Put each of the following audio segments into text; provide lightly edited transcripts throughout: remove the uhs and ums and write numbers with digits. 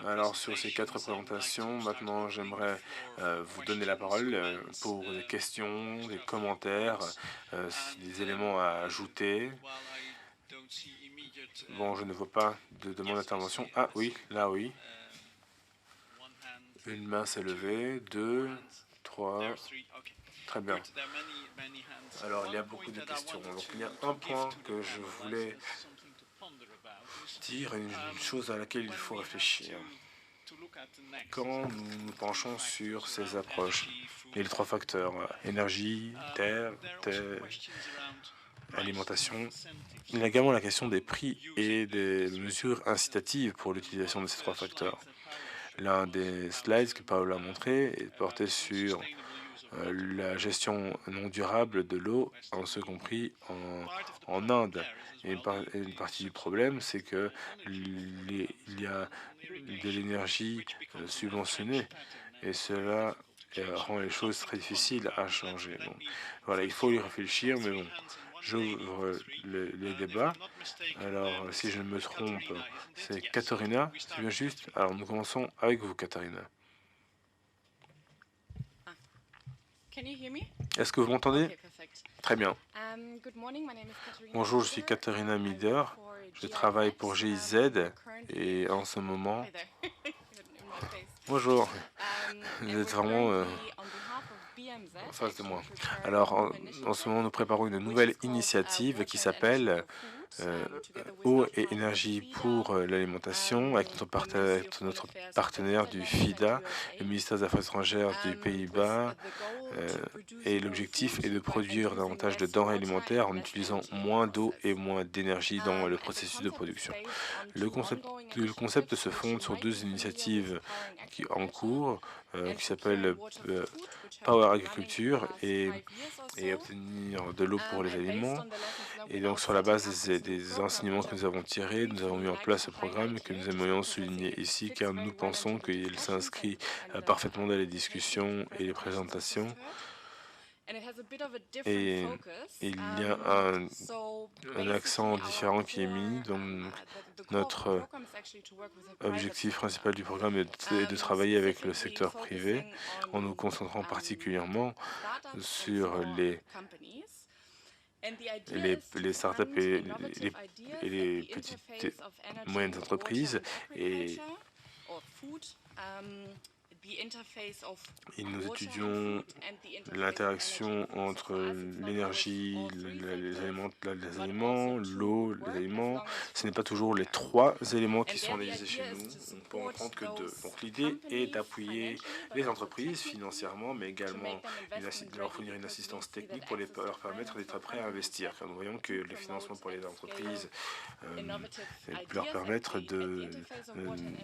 Alors, sur ces 4 présentations, maintenant, j'aimerais vous donner la parole pour des questions, des commentaires, des éléments à ajouter. Bon, je ne vois pas de demande d'intervention. Ah oui, là oui. Une main s'est levée, 2, 3. Très bien. Alors, il y a beaucoup de questions. Donc, il y a un point que je voulais dire, une chose à laquelle il faut réfléchir. Quand nous nous penchons sur ces approches, et les 3 facteurs, énergie, terre, alimentation, il y a également la question des prix et des mesures incitatives pour l'utilisation de ces 3 facteurs. L'un des slides que Paola a montré est porté sur la gestion non durable de l'eau, en ce compris en Inde. Et une partie du problème, c'est que il y a de l'énergie subventionnée, et cela rend les choses très difficiles à changer. Bon, voilà, il faut y réfléchir, mais bon, j'ouvre les débats. Alors, si je ne me trompe, c'est Katharina, c'est bien juste? Alors, nous commençons avec vous, Katharina. Est-ce que vous m'entendez? Très bien. Bonjour, je suis Katharina Mider. Je travaille pour GIZ et en ce moment... Bonjour, vous êtes vraiment en face de moi. Alors, en ce moment, nous préparons une nouvelle initiative qui s'appelle Eau et énergie pour l'alimentation, avec notre partenaire du FIDA, le ministère des Affaires étrangères du Pays-Bas, et l'objectif est de produire davantage de denrées alimentaires en utilisant moins d'eau et moins d'énergie dans le processus de production. Le concept se fonde sur 2 initiatives en cours, qui s'appellent Power Agriculture et obtenir de l'eau pour les aliments. Et donc, sur la base des enseignements que nous avons tirés, nous avons mis en place ce programme que nous aimerions souligner ici, car nous pensons qu'il s'inscrit parfaitement dans les discussions et les présentations. Et il y a un accent différent qui est mis. Donc, notre objectif principal du programme est de travailler avec le secteur privé, en nous concentrant particulièrement sur les startups et les petites et moyennes entreprises. Et nous étudions l'interaction entre l'énergie, les aliments, l'eau, les aliments. Ce n'est pas toujours les 3 éléments qui sont analysés chez nous. On peut en prendre que 2. Donc l'idée est d'appuyer les entreprises financièrement, mais également de leur fournir une assistance technique pour leur permettre d'être prêts à investir. Car nous voyons que les financements pour les entreprises leur permettre de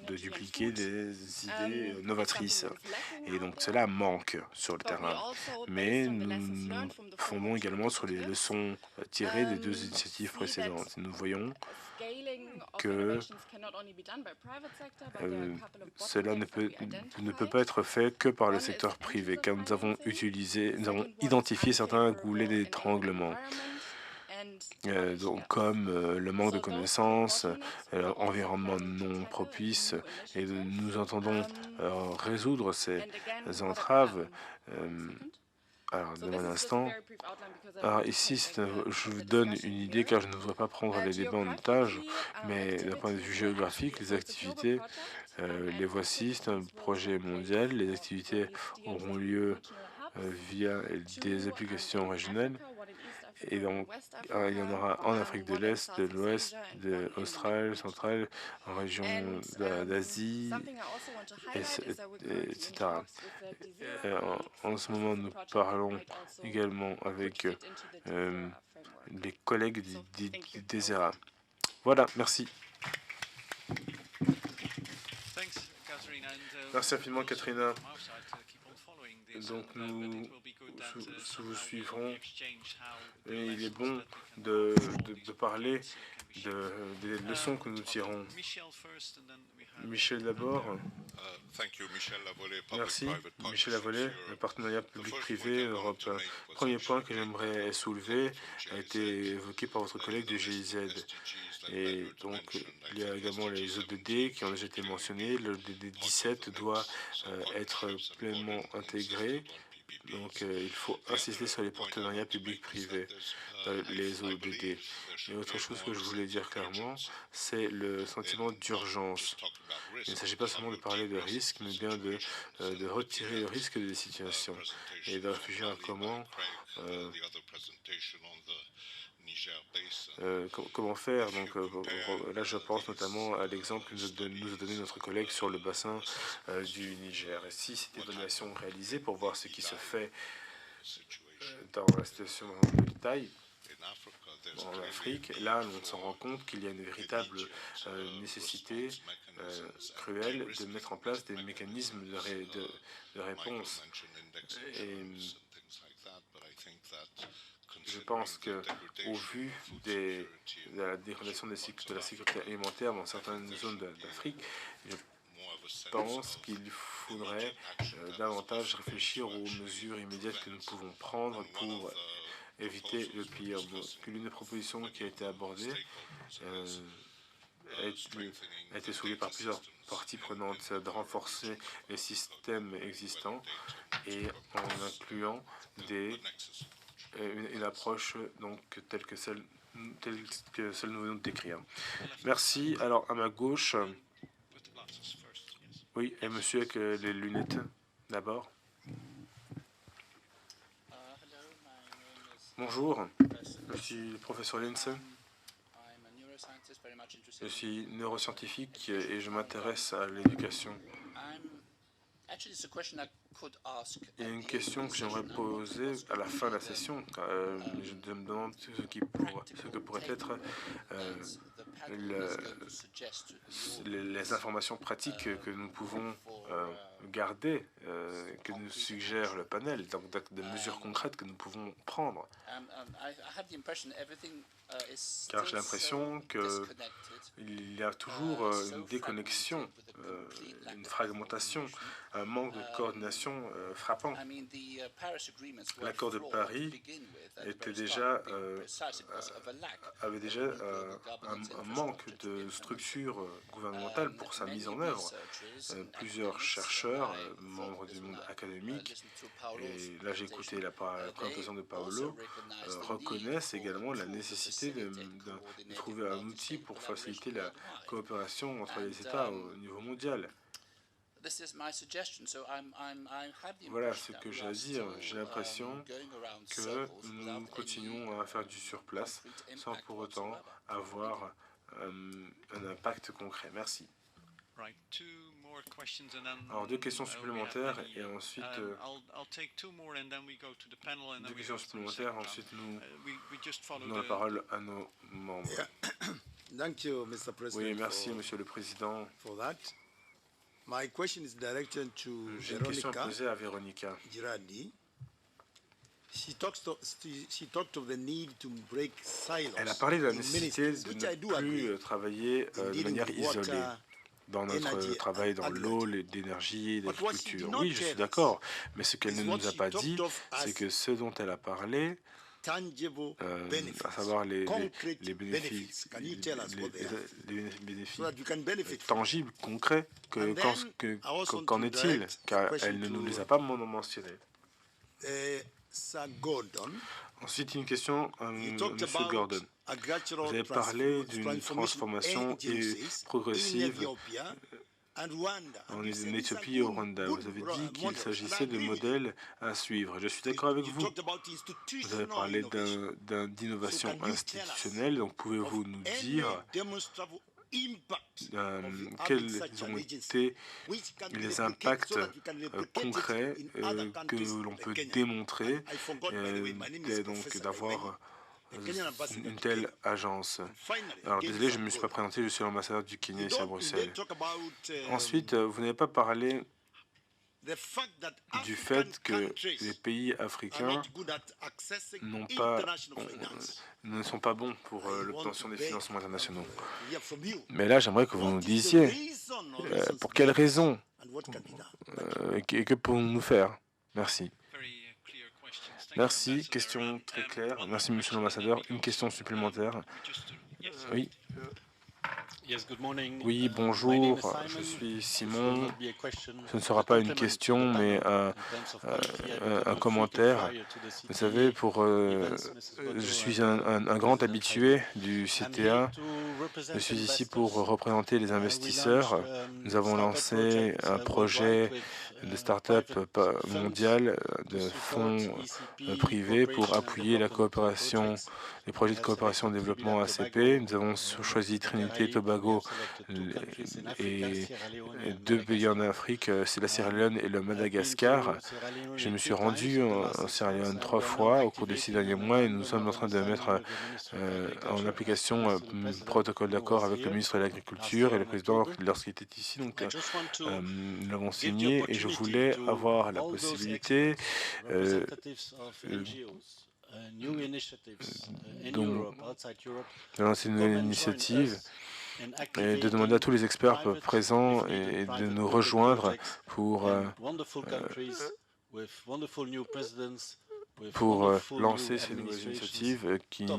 dupliquer des idées novatrices. Et donc cela manque sur le terrain. Mais nous fondons également sur les leçons tirées des 2 initiatives précédentes. Nous voyons que cela ne peut pas être fait que par le secteur privé, car nous avons identifié certains goulets d'étranglement. Donc, comme le manque de connaissances, environnement non propice, et nous entendons résoudre ces entraves. Alors, dans un instant. Alors ici, je vous donne une idée, car je ne voudrais pas prendre les débats en otage, mais d'un point de vue géographique, les activités, les voici, c'est un projet mondial. Les activités auront lieu via des applications régionales. Et donc, il y en aura en Afrique de l'Est, de l'Ouest, d'Australie, centrale, en région d'Asie, etc. En ce moment, nous parlons également avec les collègues des ERA. Voilà, merci. Merci infiniment, Katrina. Donc, nous vous suivrons. Et il est bon de parler des leçons que nous tirons. Michel d'abord. Merci, Michel Lavolée, le partenariat public-privé Europe. Premier point que j'aimerais soulever a été évoqué par votre collègue du GIZ. Et donc, il y a également les ODD qui ont déjà été mentionnés. Le ODD 17 doit être pleinement intégré. Donc, il faut insister sur les partenariats publics-privés dans les ODD. Et autre chose que je voulais dire clairement, c'est le sentiment d'urgence. Il ne s'agit pas seulement de parler de risque, mais bien de retirer le risque des situations et de réfléchir à comment faire. Donc là, je pense notamment à l'exemple que nous a donné notre collègue sur le bassin du Niger. Et si cette évaluation réalisée pour voir ce qui se fait dans la situation de détail en Afrique, là, on s'en rend compte qu'il y a une véritable nécessité cruelle de mettre en place des mécanismes de réponse. Et je pense qu'au vu de la dégradation de la sécurité alimentaire dans certaines zones d'Afrique, je pense qu'il faudrait davantage réfléchir aux mesures immédiates que nous pouvons prendre pour éviter le pire. L'une des propositions qui a été abordée a été soulevée par plusieurs parties prenantes de renforcer les systèmes existants et en incluant une approche donc telle que celle nous venons de décrire. Merci. Alors à ma gauche, oui, et monsieur avec les lunettes d'abord. Bonjour, je suis le professeur Linsen. Je suis neuroscientifique et je m'intéresse à l'éducation. Il y a une question que j'aimerais poser à la fin de la session. Je me demande ce que pourrait être les informations pratiques que nous pouvons garder, que nous suggère le panel, donc des mesures concrètes que nous pouvons prendre. Car j'ai l'impression qu'il y a toujours une déconnexion, une fragmentation, un manque de coordination frappant. L'accord de Paris avait déjà un manque de structure gouvernementale pour sa mise en œuvre. Plusieurs chercheurs, membres du monde académique, et là j'ai écouté la présentation de Paolo, reconnaissent également la nécessité de trouver un outil pour faciliter la coopération entre les États au niveau mondial. Voilà ce que j'ai à dire. J'ai l'impression que nous continuons à faire du surplace sans pour autant avoir un impact concret. Merci. Alors, deux questions supplémentaires et ensuite deux questions supplémentaires. Ensuite, nous donnons la parole à nos membres. Oui, merci, Monsieur le Président. J'ai une question à poser à Véronica. Elle a parlé de la nécessité de ne plus travailler de manière isolée dans notre travail dans l'eau, l'énergie, l'agriculture. Oui, je suis d'accord, mais ce qu'elle ne nous a pas dit, c'est que ce dont elle a parlé, à savoir les bénéfices, tangibles, concrets, qu'en est-il? Car elle ne nous les a pas mentionnés. Ensuite, une question à M. Gordon. Vous avez parlé d'une transformation progressive en Éthiopie et au Rwanda. Vous avez dit qu'il s'agissait de modèles à suivre. Je suis d'accord avec vous. Vous avez parlé d'innovation institutionnelle. Donc, pouvez-vous nous dire quels ont été les impacts concrets que l'on peut démontrer donc d'avoir une telle agence. Alors désolé, je ne me suis pas présenté, je suis l'ambassadeur du Kenya ici à Bruxelles. Ensuite, vous n'avez pas parlé du fait que les pays africains ne sont pas bons pour l'obtention des financements internationaux. Mais là, j'aimerais que vous nous disiez pour quelles raisons Et que pouvons-nous faire? Merci. Merci, question très claire. Merci, monsieur l'ambassadeur. Une question supplémentaire. Oui. Oui, bonjour, je suis Simon. Ce ne sera pas une question, mais un commentaire. Vous savez, je suis un grand habitué du CTA. Je suis ici pour représenter les investisseurs. Nous avons lancé un projet de start-up mondial, de fonds privés pour appuyer la coopération, les projets de coopération développement ACP. Nous avons choisi Trinité et Tobago et deux pays en Afrique, c'est la Sierra Leone et le Madagascar. Je me suis rendu en Sierra Leone 3 fois au cours des 6 derniers mois et nous sommes en train de mettre en application un protocole d'accord avec le ministre de l'Agriculture et le président lorsqu'il était ici. Donc, nous l'avons signé et je voulais avoir la possibilité de lancer une nouvelle initiative et de demander à tous les experts présents et de nous rejoindre pour lancer ces nouvelles initiatives il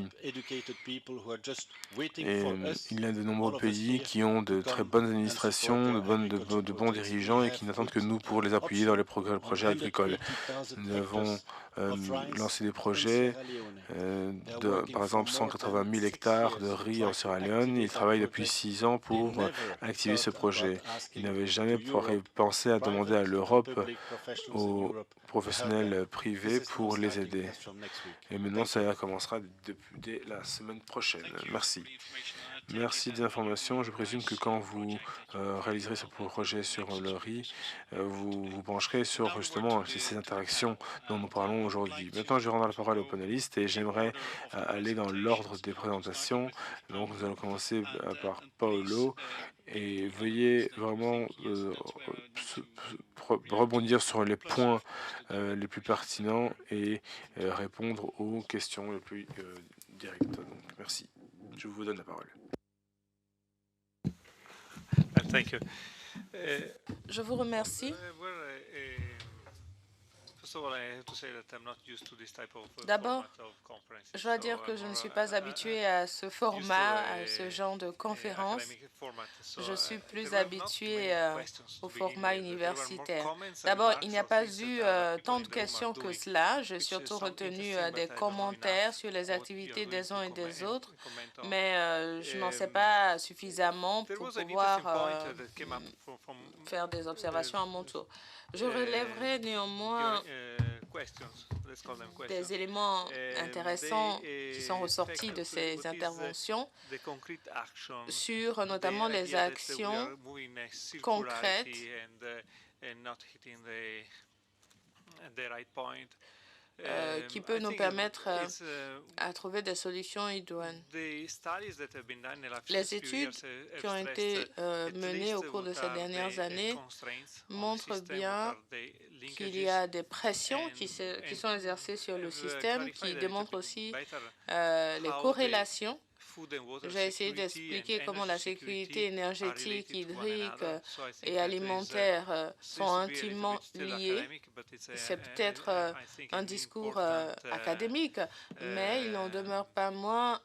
y a de nombreux pays qui ont de très bonnes administrations, de bons dirigeants et qui n'attendent que nous pour les appuyer dans les projets agricoles. Nous avons lancé des projets par exemple 180 000 hectares de riz en Sierra Leone. Ils travaillent depuis 6 ans pour activer ce projet. Ils n'avaient jamais pensé à demander à l'Europe, aux professionnels privés, pour les aider. Et maintenant, ça commencera dès la semaine prochaine. Merci. Merci des informations. Je présume que quand vous réaliserez ce projet sur le riz, vous vous pencherez sur justement ces interactions dont nous parlons aujourd'hui. Maintenant, je rends la parole aux panélistes et j'aimerais aller dans l'ordre des présentations. Donc, nous allons commencer par Paolo. Et veuillez vraiment rebondir sur les points les plus pertinents et répondre aux questions les plus directes. Donc, merci. Je vous donne la parole. Je vous remercie. D'abord, je dois dire que je ne suis pas habitué à ce format, à ce genre de conférence. Je suis plus habitué au format universitaire. D'abord, il n'y a pas eu tant de questions que cela. J'ai surtout retenu des commentaires sur les activités des uns et des autres, mais je n'en sais pas suffisamment pour pouvoir faire des observations à mon tour. Je relèverai néanmoins des éléments intéressants qui sont ressortis de ces interventions sur notamment les actions concrètes qui peut nous permettre à trouver des solutions idoines. Les études qui ont été menées au cours de ces dernières années montrent bien qu'il y a des pressions qui sont exercées sur le système, qui démontrent aussi les corrélations. J'ai essayé d'expliquer comment la sécurité énergétique, hydrique et alimentaire sont intimement liées. C'est peut-être un discours académique, mais il n'en demeure pas moins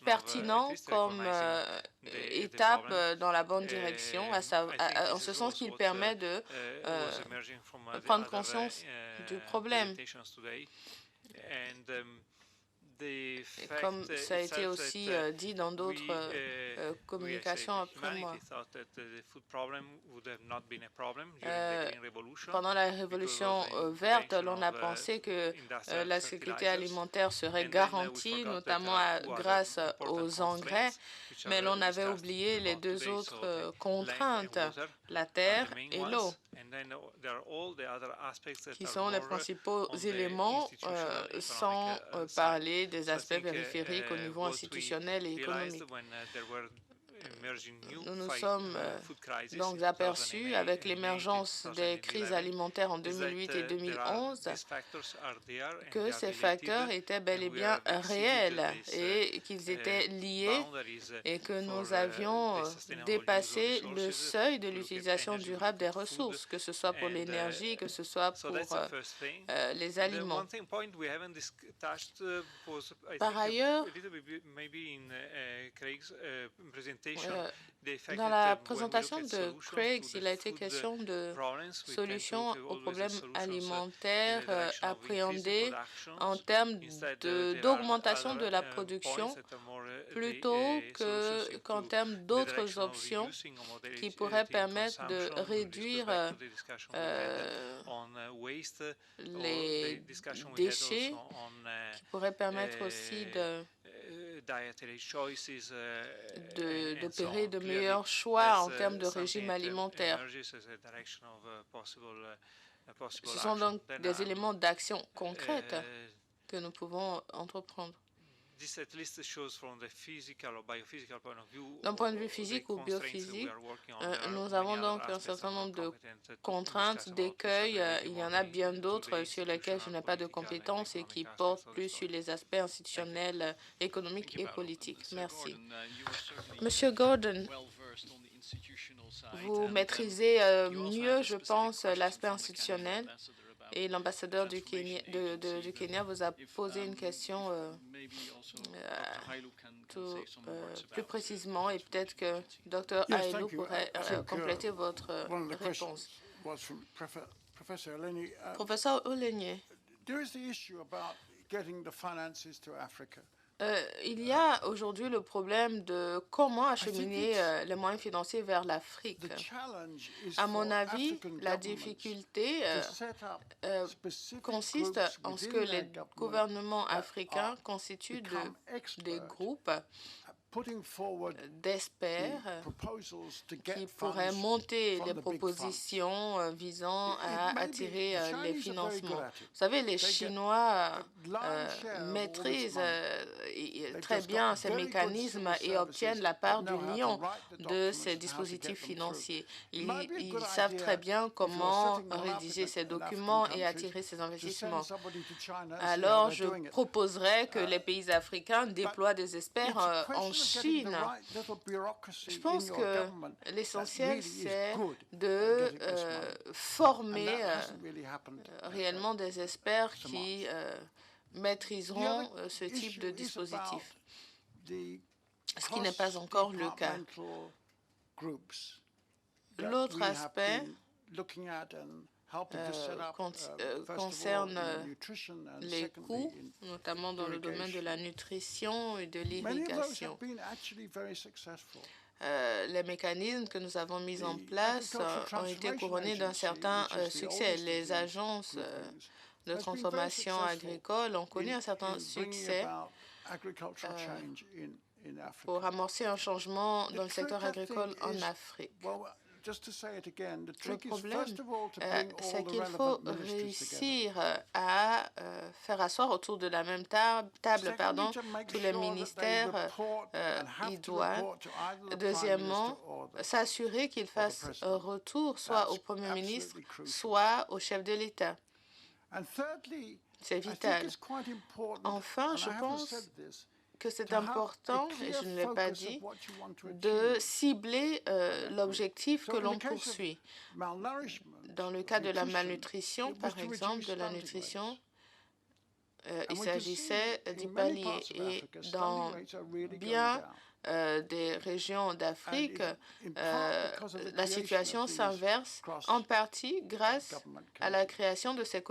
pertinent comme étape dans la bonne direction, en ce sens qu'il permet de prendre conscience du problème. Et comme ça a été aussi dit dans d'autres communications après moi. Pendant la révolution verte, l'on a pensé que la sécurité alimentaire serait garantie, notamment grâce aux engrais, mais l'on avait oublié les deux autres contraintes, la terre et l'eau, qui sont les principaux éléments, sans parler des aspects périphériques au niveau institutionnel et économique. nous nous sommes donc aperçus avec l'émergence des crises alimentaires en 2008 et 2011 que ces facteurs étaient bel et bien réels et qu'ils étaient liés et que nous avions dépassé le seuil de l'utilisation durable des ressources, que ce soit pour l'énergie, que ce soit pour les aliments. Par ailleurs, dans la présentation de Craig, il a été question de solutions aux problèmes alimentaires appréhendés en termes d'augmentation de la production plutôt qu'en termes d'autres options qui pourraient permettre de réduire les déchets, qui pourraient permettre aussi d'opérer de meilleurs choix en termes de régime alimentaire. Ce sont donc des éléments d'action concrète que nous pouvons entreprendre. D'un point de vue physique ou biophysique, nous avons donc un certain nombre de contraintes, d'écueils. Il y en a bien d'autres sur lesquels je n'ai pas de compétences et qui portent plus sur les aspects institutionnels, économiques et politiques. Merci. Monsieur Gordon, vous maîtrisez mieux, je pense, l'aspect institutionnel. Et l'ambassadeur du Kenya vous a posé une question plus précisément, et peut-être que Dr. Ailou pourrait compléter votre réponse. Professeur Olenye, il y a aujourd'hui le problème de comment acheminer les moyens financiers vers l'Afrique. À mon avis, la difficulté consiste en ce que les gouvernements africains constituent des groupes d'experts qui pourraient monter des propositions visant à attirer les financements. Vous savez, les Chinois maîtrisent très bien ces mécanismes et obtiennent la part du lion de ces dispositifs financiers. Ils savent très bien comment rédiger ces documents et attirer ces investissements. Alors, je proposerais que les pays africains déploient des experts en Chine. Je pense que l'essentiel, c'est de former réellement des experts qui maîtriseront ce type de dispositif, ce qui n'est pas encore le cas. L'autre aspect concerne les coûts, notamment dans le domaine de la nutrition et de l'irrigation. Les mécanismes que nous avons mis en place ont été couronnés d'un certain succès. Les agences de transformation agricole ont connu un certain succès pour amorcer un changement dans le secteur agricole en Afrique. Le problème, c'est qu'il faut réussir à faire asseoir autour de la même table tous les ministères idoines. Deuxièmement, s'assurer qu'ils fassent un retour soit au Premier ministre, soit au chef de l'État. C'est vital. Enfin, je pense que c'est important, et je ne l'ai pas dit, de cibler l'objectif que l'on poursuit. Dans le cas de la malnutrition, par exemple, de la nutrition, il s'agissait d'y pallier. Et dans bien des régions d'Afrique, la situation s'inverse en partie grâce à la création de ces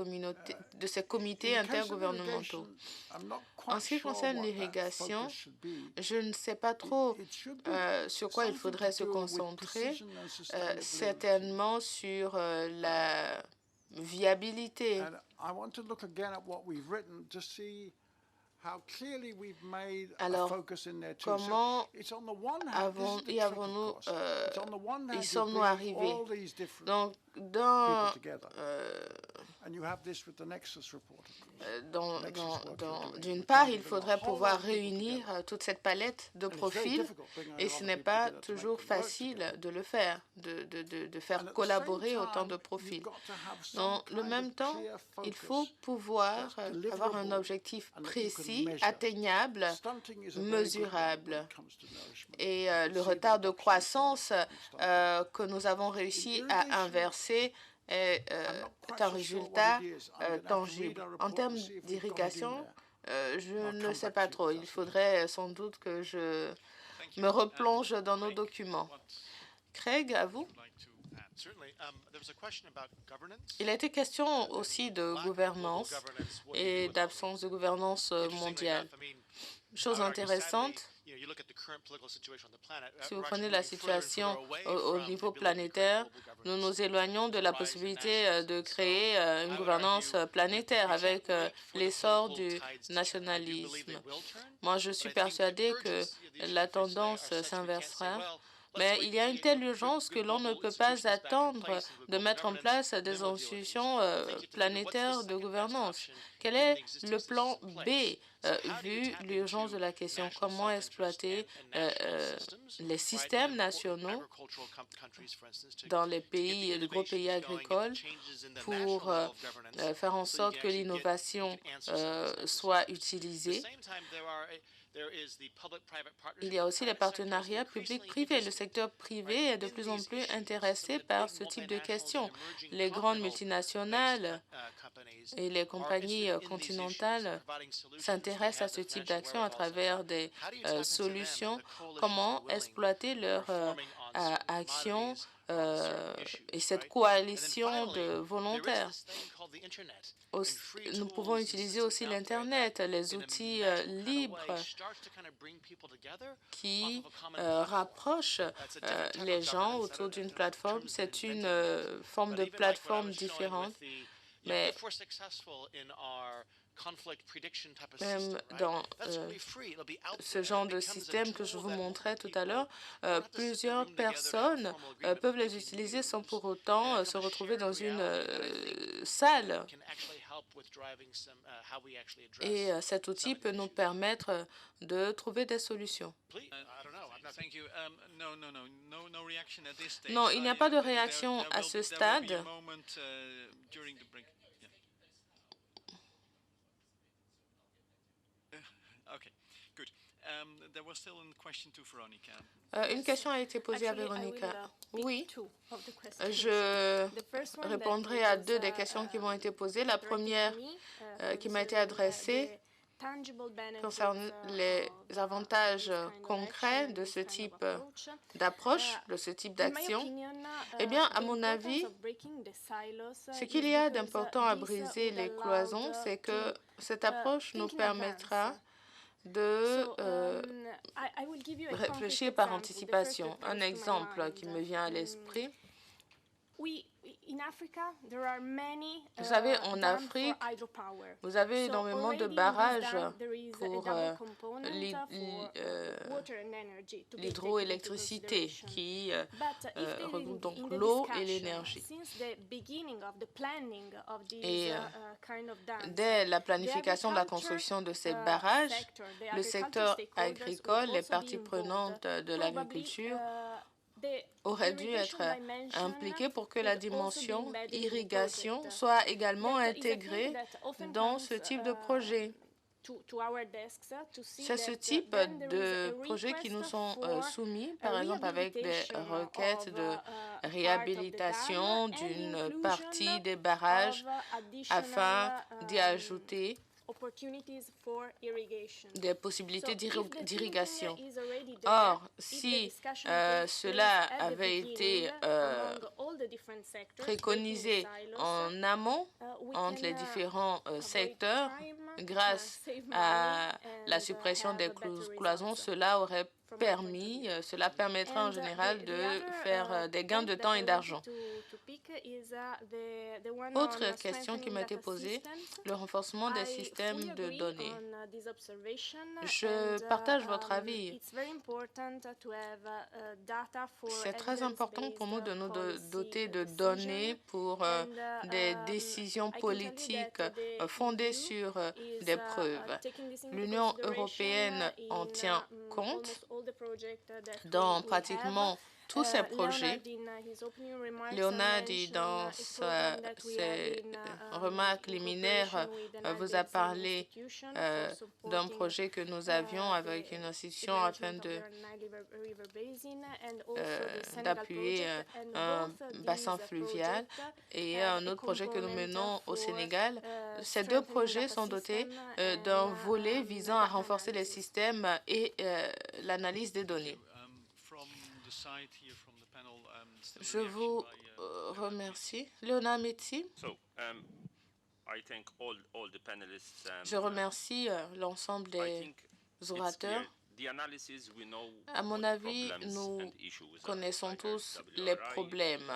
comités intergouvernementaux. En ce qui concerne l'irrigation, je ne sais pas trop sur quoi il faudrait se concentrer, certainement sur la viabilité. Alors, comment y sommes-nous arrivés? Donc, D'une part, il faudrait pouvoir réunir toute cette palette de profils et ce n'est pas toujours facile de le faire, de faire collaborer autant de profils. Dans le même temps, il faut pouvoir avoir un objectif précis, atteignable, mesurable. Et le retard de croissance que nous avons réussi à inverser est un résultat tangible. En termes d'irrigation, je ne sais pas trop. Il faudrait sans doute que je me replonge dans nos documents. Craig, à vous. Il a été question aussi de gouvernance et d'absence de gouvernance mondiale. Chose intéressante, si vous prenez la situation au niveau planétaire, nous nous éloignons de la possibilité de créer une gouvernance planétaire avec l'essor du nationalisme. Moi, je suis persuadée que la tendance s'inversera. Mais il y a une telle urgence que l'on ne peut pas attendre de mettre en place des institutions planétaires de gouvernance. Quel est le plan B vu l'urgence de la question? Comment exploiter les systèmes nationaux dans les pays, les gros pays agricoles pour faire en sorte que l'innovation soit utilisée? Il y a aussi les partenariats publics-privés. Le secteur privé est de plus en plus intéressé par ce type de questions. Les grandes multinationales et les compagnies continentales s'intéressent à ce type d'action à travers des solutions. Comment exploiter leur action et cette coalition de volontaires. Nous pouvons utiliser aussi l'Internet, les outils libres qui rapprochent les gens autour d'une plateforme. C'est une forme de plateforme différente, mais même dans ce genre de système que je vous montrais tout à l'heure, plusieurs personnes peuvent les utiliser sans pour autant se retrouver dans une salle. Et cet outil peut nous permettre de trouver des solutions. Non, il n'y a pas de réaction à ce stade. Une question a été posée à Véronica. Oui, je répondrai à deux des questions qui m'ont été posées. La première qui m'a été adressée concerne les avantages concrets de ce type d'approche, de ce type d'action. Eh bien, à mon avis, ce qu'il y a d'important à briser les cloisons, c'est que cette approche nous permettra de réfléchir par anticipation. Un exemple qui me vient à l'esprit. Vous savez, en Afrique, vous avez énormément de barrages pour l'hydroélectricité qui regroupe donc l'eau et l'énergie. Et dès la planification de la construction de ces barrages, le secteur agricole, les parties prenantes de l'agriculture, aurait dû être impliqué pour que la dimension irrigation soit également intégrée dans ce type de projet. C'est ce type de projets qui nous sont soumis, par exemple avec des requêtes de réhabilitation d'une partie des barrages afin d'y ajouter des possibilités d'irrigation. Or, si cela avait été préconisé en amont entre les différents secteurs, grâce à la suppression des cloisons, cela aurait permis, cela permettra en général de faire des gains de temps et d'argent. Autre question qui m'a été posée, le renforcement des systèmes de données. Je partage votre avis. C'est très important pour nous de nous doter de données pour des décisions politiques fondées sur des preuves. L'Union européenne en tient compte dans pratiquement tous ces projets. Léonard, dans ses remarques liminaires, vous a parlé d'un projet que nous avions avec une institution afin d'appuyer un bassin fluvial et un autre projet que nous menons au Sénégal. Ces deux projets sont dotés d'un volet visant à renforcer les systèmes et l'analyse des données. Je vous remercie. Léonard Metsi. Je remercie l'ensemble des orateurs. À mon avis, nous connaissons tous les problèmes.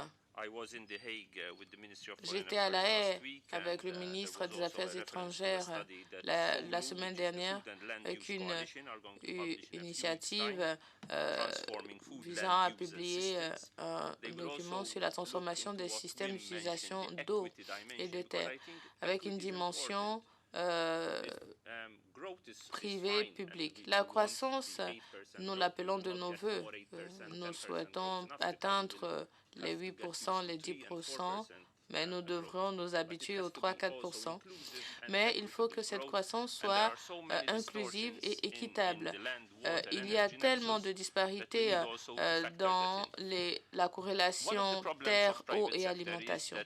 J'étais à La Haye avec le ministre des Affaires étrangères la semaine dernière avec une initiative visant à publier un document sur la transformation des systèmes d'utilisation d'eau et de terre avec une dimension privé-public. La croissance, nous l'appelons de nos voeux. Nous souhaitons atteindre les 8%, les 10%, mais nous devrons nous habituer aux 3-4%. Mais il faut que cette croissance soit inclusive et équitable. Il y a tellement de disparités dans la corrélation terre, eau et alimentation.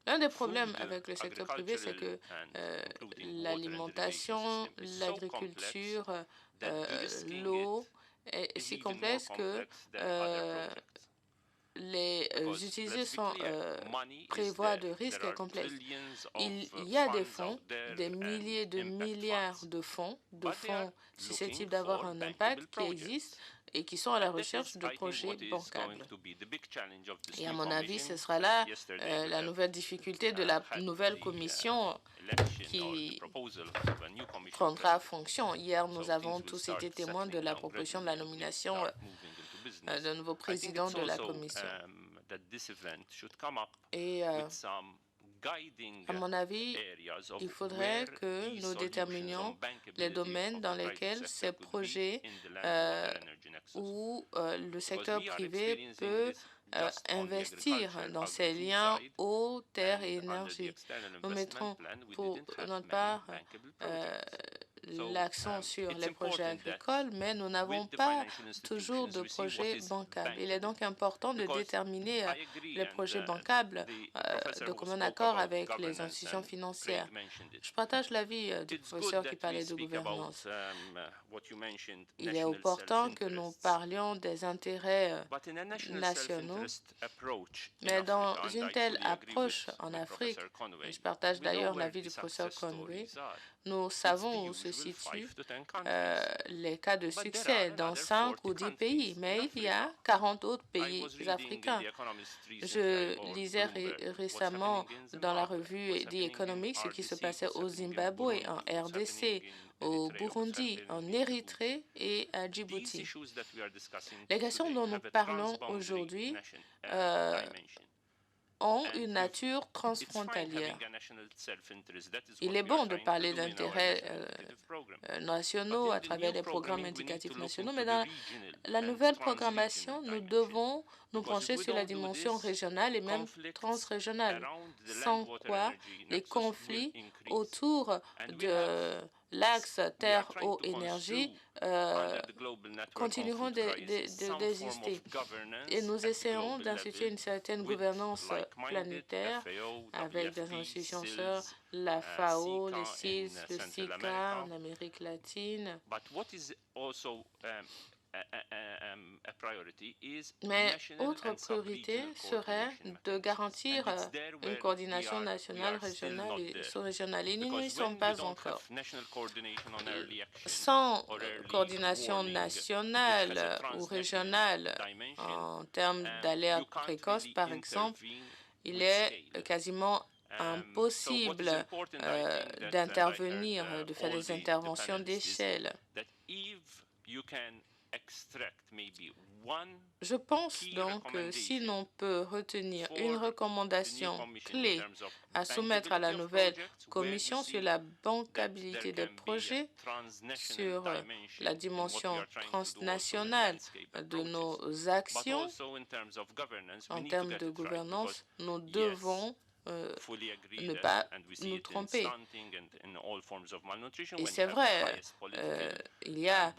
L'un des problèmes avec le secteur privé, c'est que l'alimentation, l'agriculture, l'eau est si complexe que les utilisateurs prévoient de risques complexes. Il y a des fonds, des milliers de milliards de fonds susceptibles d'avoir un impact qui existent et qui sont à la recherche de projets bancables. Et à mon avis, ce sera là la nouvelle difficulté de la nouvelle commission qui prendra fonction. Hier, nous avons tous été témoins de la proposition de la nomination d'un nouveau président de la commission. Et à mon avis, il faudrait que nous déterminions les domaines dans lesquels ces projets où le secteur privé peut investir dans ces liens eau, terre et énergie. Nous mettrons pour notre part l'accent sur les projets agricoles, mais nous n'avons pas toujours de projets bancables. Il est donc important de déterminer les projets bancables de commun accord avec les institutions financières. Je partage l'avis du professeur qui parlait de gouvernance. Il est opportun que nous parlions des intérêts nationaux, mais dans une telle approche en Afrique, et je partage d'ailleurs l'avis du professeur Conway, nous savons où se situent les cas de succès dans 5 ou 10 pays, mais il y a 40 autres pays africains. Je lisais récemment dans la revue The Economic ce qui se passait au Zimbabwe, en RDC, au Burundi, en Érythrée et à Djibouti. Les questions dont nous parlons aujourd'hui ont une nature transfrontalière. Il est bon de parler d'intérêts nationaux à travers les programmes indicatifs nationaux, mais dans la nouvelle programmation, nous devons nous pencher sur la dimension régionale et même transrégionale, sans quoi les conflits autour de l'axe terre, eau, énergie continueront d'exister. Et nous essayons d'instituer une certaine gouvernance planétaire avec des institutions sœurs, la FAO, les CIS, le SICA en Amérique latine. Mais autre priorité serait de garantir une coordination nationale, régionale et sous-régionale. Et nous n'y sommes pas encore. Sans coordination nationale ou régionale en termes d'alerte précoce, par exemple, il est quasiment impossible d'intervenir, de faire des interventions d'échelle. Je pense donc que si l'on peut retenir une recommandation clé à soumettre à la nouvelle Commission sur la bancabilité des projets, sur la dimension transnationale de nos actions, en termes de gouvernance, nous devons ne pas nous tromper. Et c'est vrai, il y a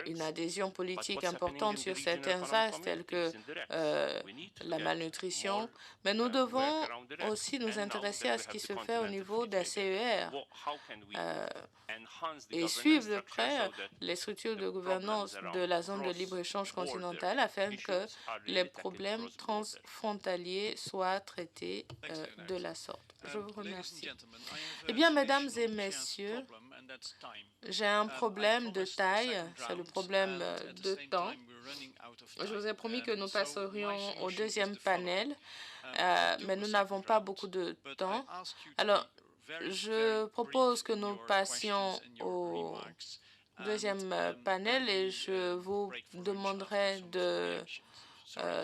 une adhésion politique importante sur certains axes tels que la malnutrition, mais nous devons aussi nous intéresser à ce qui se fait au niveau des CER et suivre de près les structures de gouvernance de la zone de libre-échange continentale afin que les problèmes transfrontaliers soient traités de la sorte. Je vous remercie. Eh bien, mesdames et messieurs, j'ai un problème de taille, c'est le problème de temps. Je vous ai promis que nous passerions au deuxième panel, mais nous n'avons pas beaucoup de temps. Alors, je propose que nous passions au deuxième panel et je vous demanderai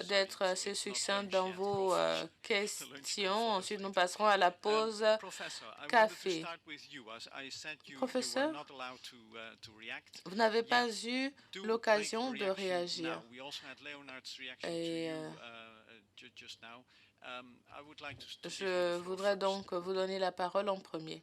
d'être assez succinct dans vos questions. Ensuite, nous passerons à la pause café. Professeur, vous n'avez pas eu l'occasion de réagir. Et je voudrais donc vous donner la parole en premier.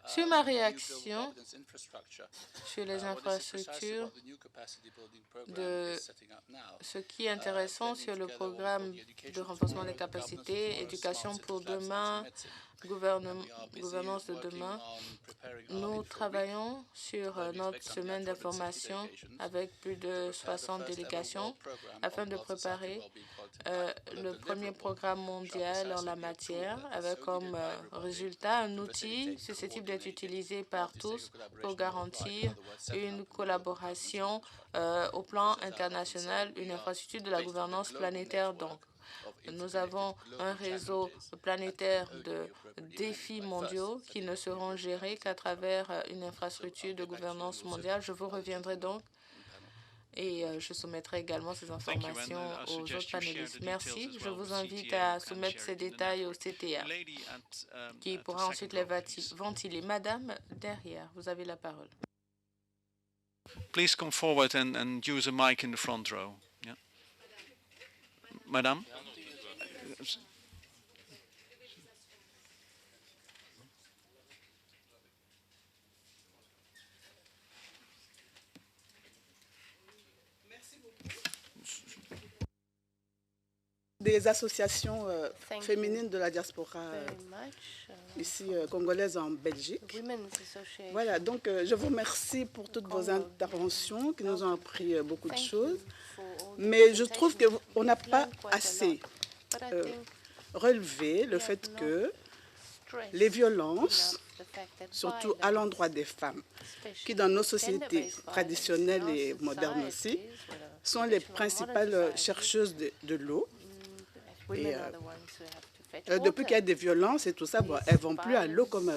Sur ma réaction sur les infrastructures, de ce qui est intéressant sur le programme de renforcement des capacités, éducation pour demain, gouvernance de demain, nous travaillons sur notre semaine d'information avec plus de 60 délégations afin de préparer le premier programme mondial en la matière avec comme résultat un outil susceptible d'être utilisé par tous pour garantir une collaboration au plan international, une infrastructure de la gouvernance planétaire donc. Nous avons un réseau planétaire de défis mondiaux qui ne seront gérés qu'à travers une infrastructure de gouvernance mondiale. Je vous reviendrai donc et je soumettrai également ces informations aux autres panélistes. Merci. Je vous invite à soumettre ces détails au CTA qui pourra ensuite les ventiler. Madame, derrière, vous avez la parole. Please come forward and use a mic in the front row. Yeah. Madame. Des associations féminines de la diaspora ici congolaise en Belgique. Voilà, donc je vous remercie pour toutes vos interventions qui nous ont appris beaucoup de choses, mais je trouve qu'on n'a pas assez relevé le fait que les violences, surtout à l'endroit des femmes, qui dans nos sociétés traditionnelles et modernes aussi, sont les principales chercheuses de l'eau. Et depuis qu'il y a des violences et tout ça, bon, elles ne vont plus à l'eau comme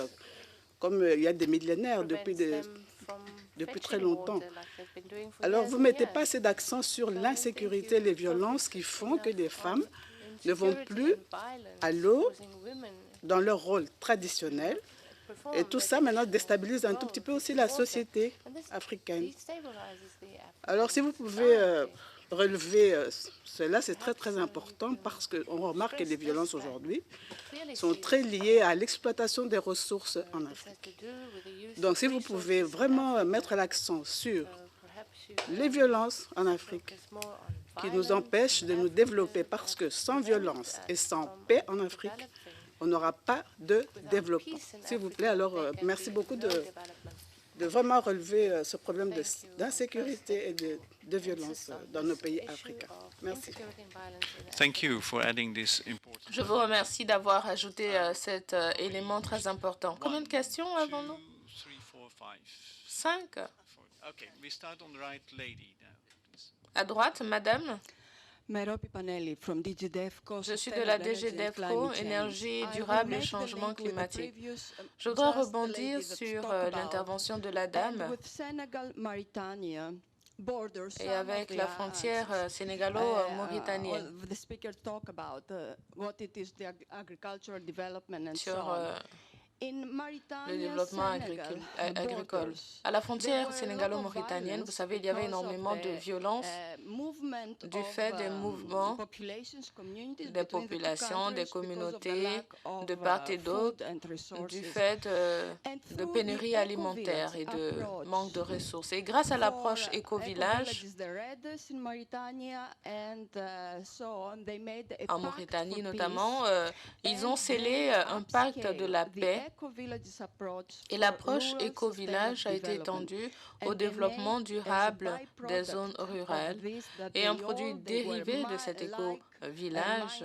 il y a des millénaires, depuis très longtemps. Alors, vous ne mettez pas assez d'accent sur l'insécurité et les violences qui font que les femmes ne vont plus à l'eau dans leur rôle traditionnel. Et tout ça, maintenant, déstabilise un tout petit peu aussi la société africaine. Alors, si vous pouvez relever cela, c'est très, très important parce qu'on remarque que les violences aujourd'hui sont très liées à l'exploitation des ressources en Afrique. Donc, si vous pouvez vraiment mettre l'accent sur les violences en Afrique qui nous empêchent de nous développer parce que sans violence et sans paix en Afrique, on n'aura pas de développement. S'il vous plaît, alors merci beaucoup de vraiment relever ce problème d'insécurité et de violence dans nos pays africains. Merci. Thank you for adding this important. Je vous remercie d'avoir ajouté cet élément très important. Combien de questions avons-nous? 5. Okay, we start on the right lady now, please. À droite, madame. Merope Panelli from DG DEFCO. Je suis de la DG DEFCO, énergie durable et changement climatique. Je voudrais rebondir sur l'intervention de la dame et avec la frontière sénégalo-mauritanienne sur le développement agricole. À la frontière sénégalo-mauritanienne, vous savez, il y avait énormément de violence du fait des mouvements des populations, des communautés, de part et d'autre, du fait de pénurie alimentaire et de manque de ressources. Et grâce à l'approche éco-village, en Mauritanie notamment, ils ont scellé un pacte de la paix. Et l'approche éco-village a été étendue au développement durable des zones rurales. Et un produit dérivé de cet éco-village,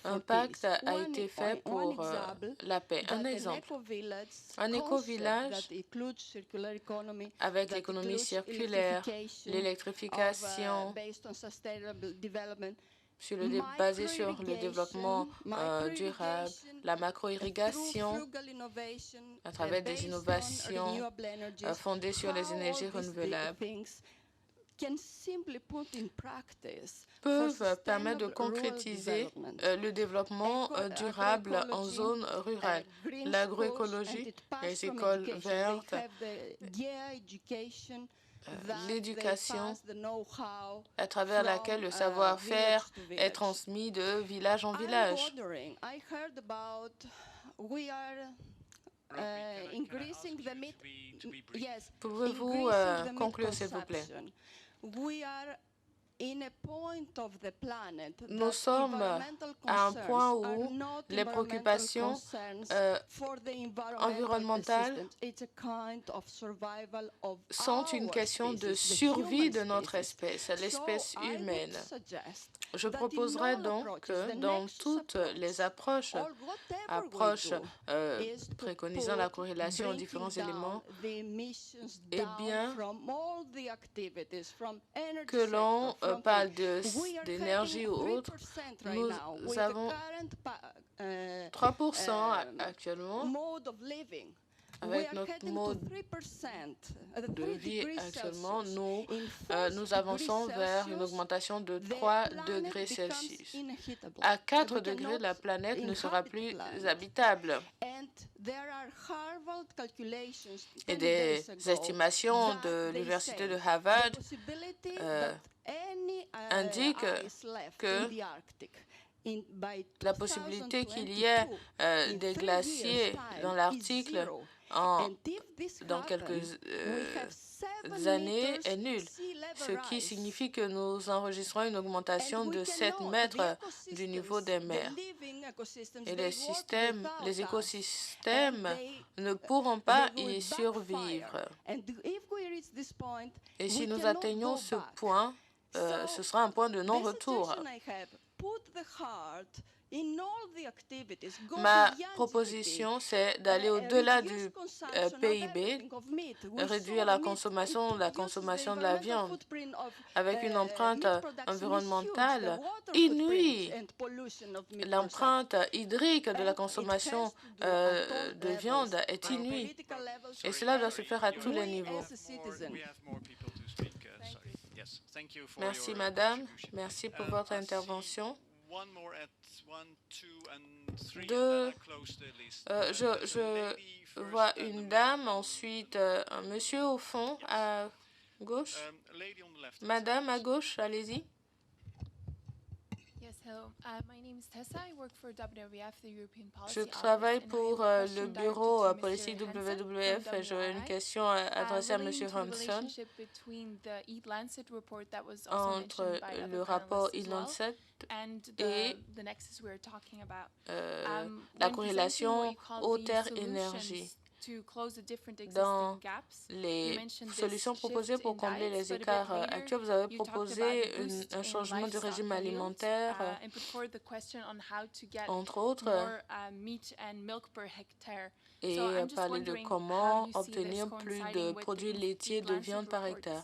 un pacte a été fait pour la paix. Un exemple, un éco-village avec l'économie circulaire, l'électrification, basé sur le développement durable, la macro-irrigation à travers des innovations fondées sur les énergies renouvelables, peuvent permettre de concrétiser le développement durable en zone rurale. L'agroécologie, les écoles vertes, l'éducation à travers laquelle le savoir-faire est transmis de village en village. Pouvez-vous conclure, s'il vous plaît? Nous sommes à un point où les préoccupations environnementales sont une question de survie de notre espèce, l'espèce humaine. Je proposerais donc que dans toutes les approches préconisant la corrélation aux différents éléments, eh bien, que l'on parle d'énergie ou autre, nous avons 3% actuellement avec notre mode de vie actuellement, nous avançons vers une augmentation de 3 degrés Celsius. À 4 degrés, la planète ne sera plus habitable. Et des estimations de l'université de Harvard indiquent que la possibilité qu'il y ait des glaciers dans l'Arctique dans quelques années est nulle, ce qui signifie que nous enregistrons une augmentation de 7 mètres du niveau des mers. Et les écosystèmes ne pourront pas y survivre. Et si nous atteignons ce point, ce sera un point de non-retour. Ma proposition, c'est d'aller au-delà du PIB, réduire la consommation de la viande avec une empreinte environnementale inouïe. L'empreinte hydrique de la consommation de viande est inouïe. Et cela doit se faire à tous les niveaux. Merci, madame. Merci pour votre intervention. Je vois une dame, ensuite un monsieur au fond, à gauche. Madame, à gauche, allez-y. Je travaille pour le bureau politique WWF et j'aurais une question adressée à M. Hanson entre le rapport e-Lancet et la corrélation eau-terre-énergie. Dans les solutions proposées pour combler les écarts actuels, vous avez proposé un changement du régime alimentaire, entre autres, et parler de comment obtenir plus de produits laitiers de viande par hectare.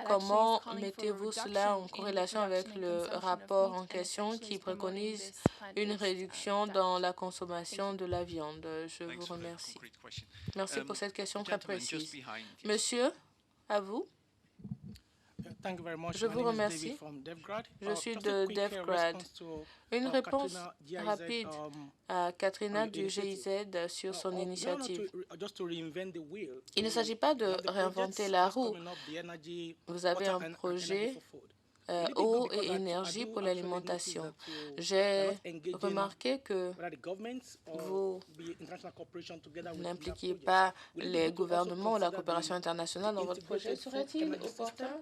Comment mettez-vous cela en corrélation avec le rapport en question qui préconise une réduction dans la consommation de la viande? Je vous remercie. Merci pour cette question très précise. Monsieur, à vous. Je vous remercie. Je suis de DevGrad. Une réponse rapide à Katrina du GIZ sur son initiative. Il ne s'agit pas de réinventer la roue. Vous avez un projet eau et énergie pour l'alimentation. J'ai remarqué que vous n'impliquiez pas les gouvernements ou la coopération internationale dans votre projet. Serait-il opportun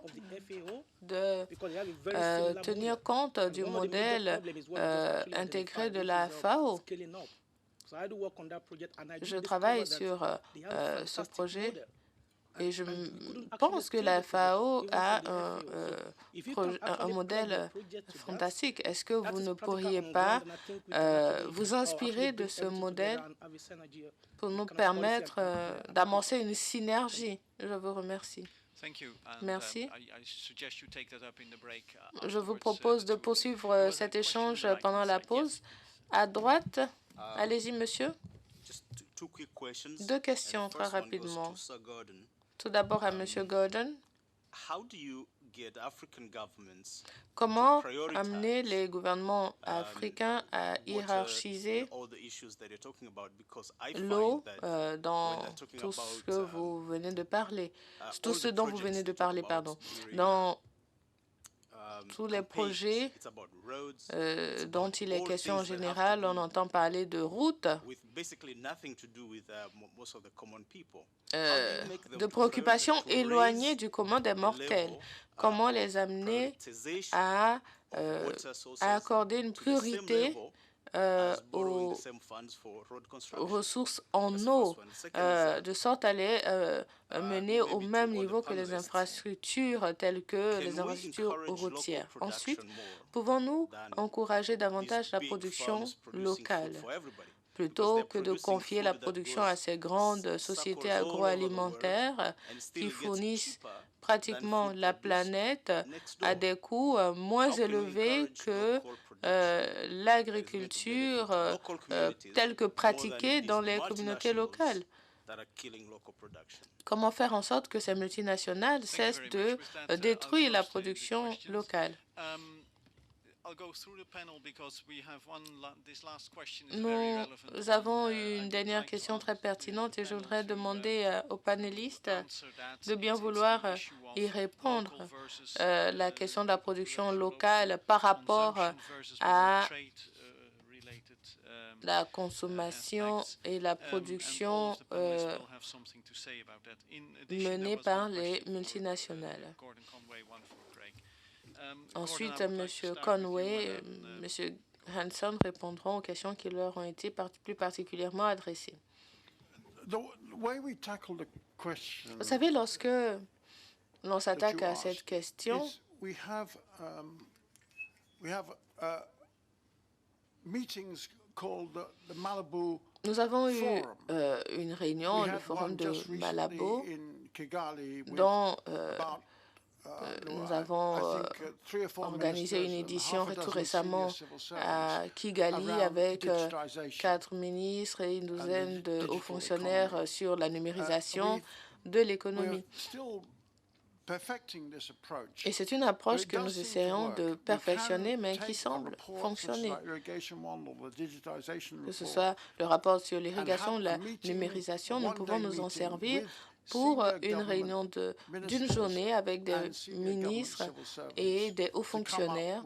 de tenir compte du modèle intégré de la FAO? Je travaille sur ce projet. Et je pense que la FAO a un modèle fantastique. Est-ce que vous ne pourriez pas vous inspirer de ce modèle pour nous permettre d'amorcer une synergie? Je vous remercie. Merci. Je vous propose de poursuivre cet échange pendant la pause. À droite, allez-y, monsieur. Deux questions très rapidement. Tout d'abord à M. Gordon. Comment amener les gouvernements africains à hiérarchiser l'eau dans tout ce que vous venez de parler, tout ce dont vous venez de parler, pardon, dans tous les projets dont il est question en général, on entend parler de routes, de préoccupations éloignées du commun des mortels. Comment les amener à accorder une priorité aux ressources en eau, de sorte à les mener au même niveau que les infrastructures telles que les infrastructures routières. Ensuite, pouvons-nous encourager davantage la production locale plutôt que de confier la production à ces grandes sociétés agroalimentaires qui fournissent pratiquement la planète à des coûts moins élevés que l'agriculture telle que pratiquée dans les communautés locales? Comment faire en sorte que ces multinationales cessent de détruire la production locale? Nous avons une dernière question très pertinente et je voudrais demander aux panélistes de bien vouloir y répondre. La question de la production locale par rapport à la consommation et la production menée par les multinationales. Ensuite, M. Conway, M. Hanson répondront aux questions qui leur ont été plus particulièrement adressées. Vous savez, lorsque l'on s'attaque à cette question, nous avons eu une réunion, le forum de Malabo, dont nous avons organisé une édition tout récemment à Kigali avec 4 ministres et une douzaine de hauts fonctionnaires sur la numérisation de l'économie. Et c'est une approche que nous essayons de perfectionner, mais qui semble fonctionner. Que ce soit le rapport sur l'irrigation ou la numérisation, nous pouvons nous en servir pour une réunion d'une journée avec des ministres et des hauts fonctionnaires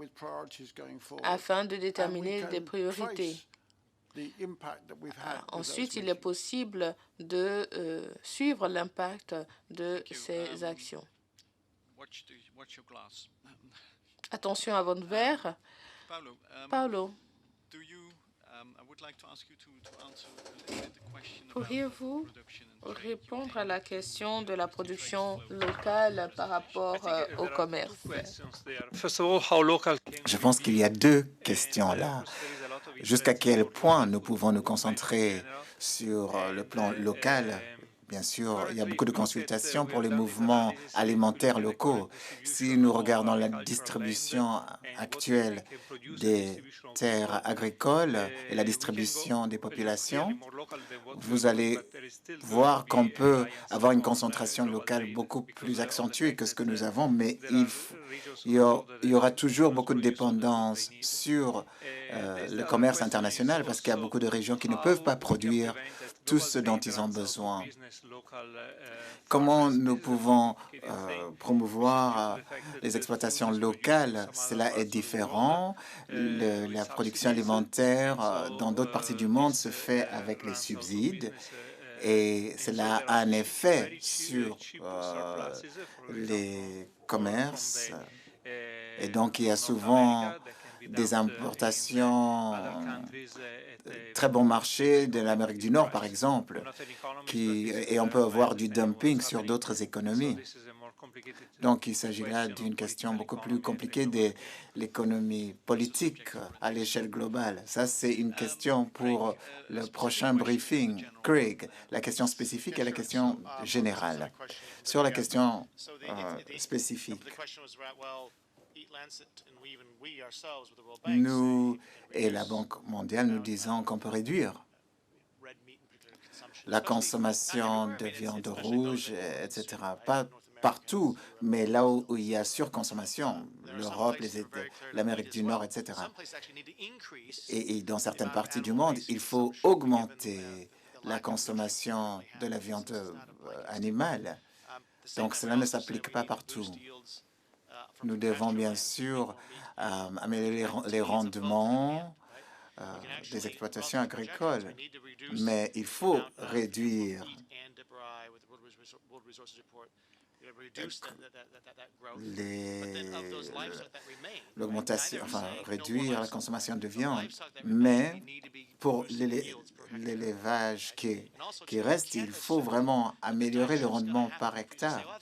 afin de déterminer des priorités. Ensuite, il est possible de suivre l'impact de ces actions. Attention à votre verre. Paolo, pourriez-vous répondre à la question de la production locale par rapport au commerce? Je pense qu'il y a deux questions là. Jusqu'à quel point nous pouvons nous concentrer sur le plan local? Bien sûr, il y a beaucoup de consultations pour les mouvements alimentaires locaux. Si nous regardons la distribution actuelle des terres agricoles et la distribution des populations, vous allez voir qu'on peut avoir une concentration locale beaucoup plus accentuée que ce que nous avons, mais il y aura toujours beaucoup de dépendance sur le commerce international parce qu'il y a beaucoup de régions qui ne peuvent pas produire tout ce dont ils ont besoin. Comment nous pouvons promouvoir les exploitations locales? Cela est différent. La production alimentaire dans d'autres parties du monde se fait avec les subsides et cela a un effet sur les commerces. Et donc, il y a souvent des importations très bon marché de l'Amérique du Nord, par exemple, et on peut avoir du dumping sur d'autres économies. Donc, il s'agit là d'une question beaucoup plus compliquée de l'économie politique à l'échelle globale. Ça, c'est une question pour le prochain briefing. Craig, la question spécifique et la question générale. Sur la question spécifique, nous et la Banque mondiale, nous disons qu'on peut réduire la consommation de viande rouge, etc. Pas partout, mais là où il y a surconsommation, l'Europe, l'Amérique du Nord, etc. Et dans certaines parties du monde, il faut augmenter la consommation de la viande animale. Donc, cela ne s'applique pas partout. Nous devons bien sûr améliorer les rendements des exploitations agricoles, mais il faut réduire l'augmentation, enfin réduire la consommation de viande, mais pour l'élevage qui reste, il faut vraiment améliorer le rendement par hectare.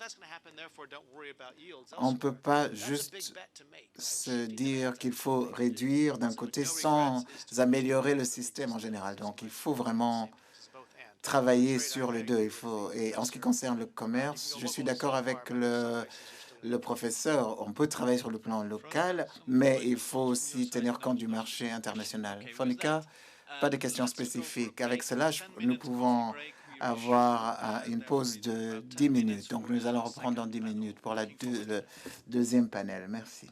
On ne peut pas juste se dire qu'il faut réduire d'un côté sans améliorer le système en général. Donc, il faut vraiment travailler sur les deux. Et en ce qui concerne le commerce, je suis d'accord avec le professeur. On peut travailler sur le plan local, mais il faut aussi tenir compte du marché international. Fonica, pas de questions spécifiques. Avec cela, nous pouvons avoir une pause de 10 minutes. Donc, nous allons reprendre dans 10 minutes pour le deuxième panel. Merci.